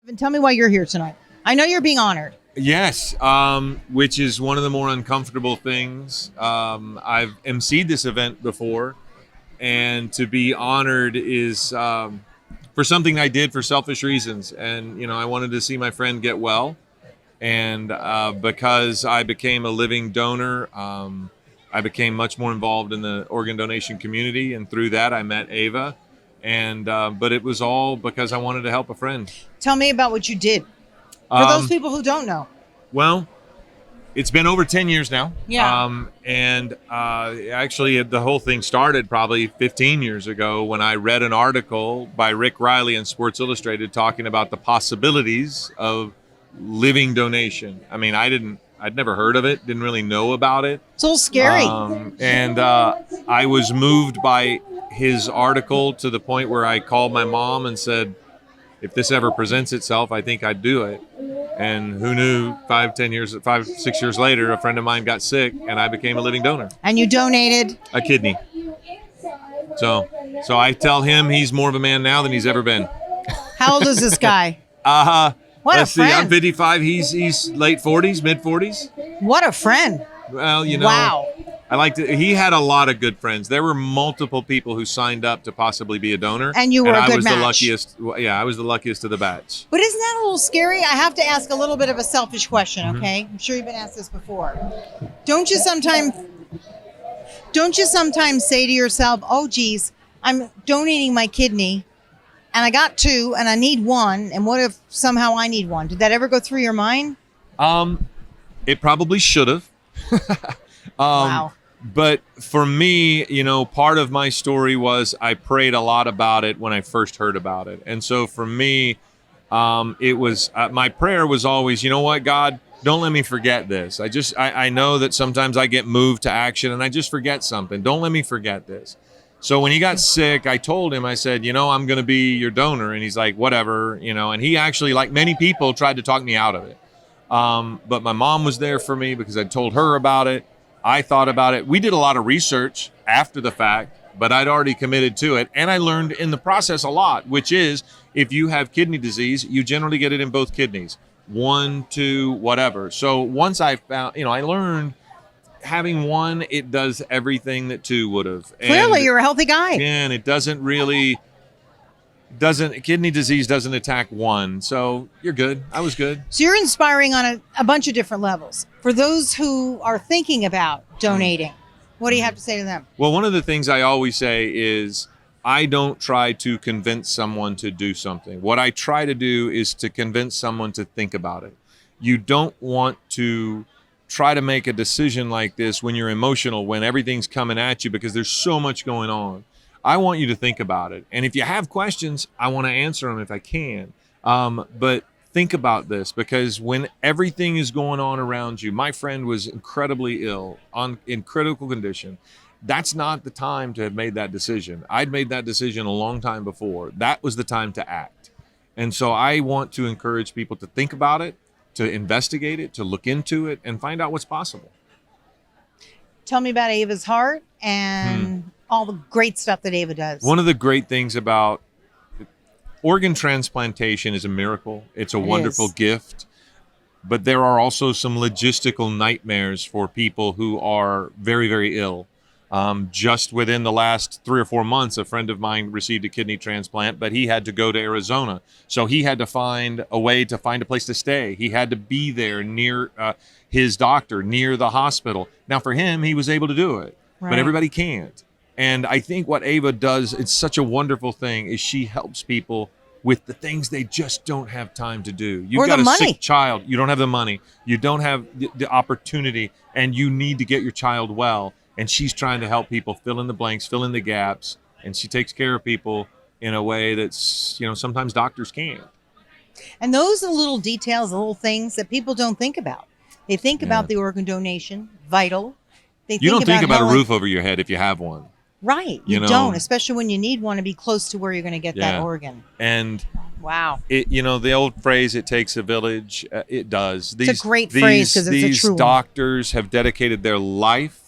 And tell me why you're here tonight. I know you're being honored. Yes, which is one of the more uncomfortable things. I've emceed this event before, and to be honored is for something I did for selfish reasons. And, I wanted to see my friend get well. And because I became a living donor, I became much more involved in the organ donation community. And through that, I met Ava. And but it was all because I wanted to help a friend. Tell me about what you did. For those people who don't know. Well, it's been over 10 years now. Yeah. And actually, the whole thing started probably 15 years ago when I read an article by Rick Riley in Sports Illustrated talking about the possibilities of living donation. I mean, I'd never heard of it, didn't really know about it. It's a little scary. And I was moved by his article to the point where I called my mom and said, if this ever presents itself, I think I'd do it. And who knew 6 years later, a friend of mine got sick and I became a living donor. And you donated? A kidney. So I tell him he's more of a man now than he's ever been. How old is this guy? What Let's a friend. see, I'm 55. He's late 40s, mid 40s. What a friend. Well, Wow. He had a lot of good friends. There were multiple people who signed up to possibly be a donor. And you were a I good was match. the luckiest. Yeah, I was the luckiest of the batch. But isn't that a little scary? I have to ask a little bit of a selfish question, okay? I'm sure you've been asked this before. Don't you sometimes say to yourself, oh, geez, I'm donating my kidney and I got two and I need one. And what if somehow I need one? Did that ever go through your mind? It probably should have. Wow. But for me, part of my story was I prayed a lot about it when I first heard about it. And so for me, it was my prayer was always, you know what, God, don't let me forget this. I know that sometimes I get moved to action and I just forget something. Don't let me forget this. So when he got sick, I told him, I said, I'm going to be your donor. And he's like, whatever, and he actually, like many people, tried to talk me out of it. But my mom was there for me because I told her about it. I thought about it. We did a lot of research after the fact, but I'd already committed to it. And I learned in the process a lot, which is if you have kidney disease, you generally get it in both kidneys, 1, 2, whatever. So once I found, I learned having one, it does everything that two would have. Clearly, you're a healthy guy. And it kidney disease doesn't attack one. So you're good. I was good. So you're inspiring on a bunch of different levels. For those who are thinking about donating, what do you have to say to them? Well, one of the things I always say is I don't try to convince someone to do something. What I try to do is to convince someone to think about it. You don't want to try to make a decision like this when you're emotional, when everything's coming at you, because there's so much going on. I want you to think about it. And if you have questions, I want to answer them if I can. But think about this, because when everything is going on around you, my friend was incredibly ill, in critical condition. That's not the time to have made that decision. I'd made that decision a long time before. That was the time to act. And so I want to encourage people to think about it, to investigate it, to look into it, and find out what's possible. Tell me about Ava's heart and all the great stuff that Ava does. One of the great things about organ transplantation is a miracle. It's a wonderful gift. But there are also some logistical nightmares for people who are very, very ill. Just within the last 3 or 4 months, a friend of mine received a kidney transplant, but he had to go to Arizona. So he had to find a way to find a place to stay. He had to be there near his doctor, near the hospital. Now, for him, he was able to do it, but everybody can't. And I think what Ava does, it's such a wonderful thing, is she helps people with the things they just don't have time to do. You've got a sick child. You don't have the money. You don't have the opportunity, and you need to get your child well. And she's trying to help people fill in the blanks, fill in the gaps. And she takes care of people in a way that's, sometimes doctors can't. And those are the little details, the little things that people don't think about. They think about the organ donation, vital. You don't think about a roof over your head if you have one. Right. You don't, especially when you need one to be close to where you're going to get that organ. And wow. The old phrase, it takes a village, it does. It's a great phrase because it's a true These doctors have dedicated their life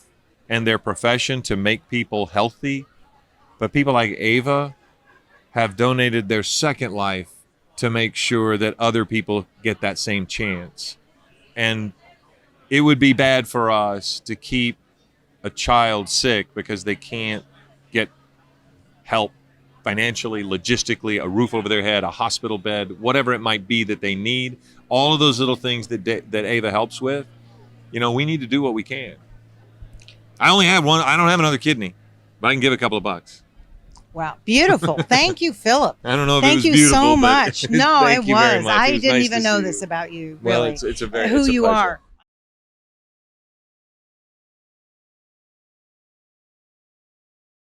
and their profession to make people healthy. But people like Ava have donated their second life to make sure that other people get that same chance. And it would be bad for us to keep a child sick because they can't get help financially, logistically, a roof over their head, a hospital bed, whatever it might be that they need. All of those little things that Ava helps with, we need to do what we can. I only have one. I don't have another kidney, but I can give a couple of bucks. Wow. Beautiful. Thank you, Phillip. I don't know if Thank it was you beautiful, so but much. No, thank it you very was. much. I It was didn't nice even to know see this you. about you, Well, really. it's a very Who it's a you pleasure. are.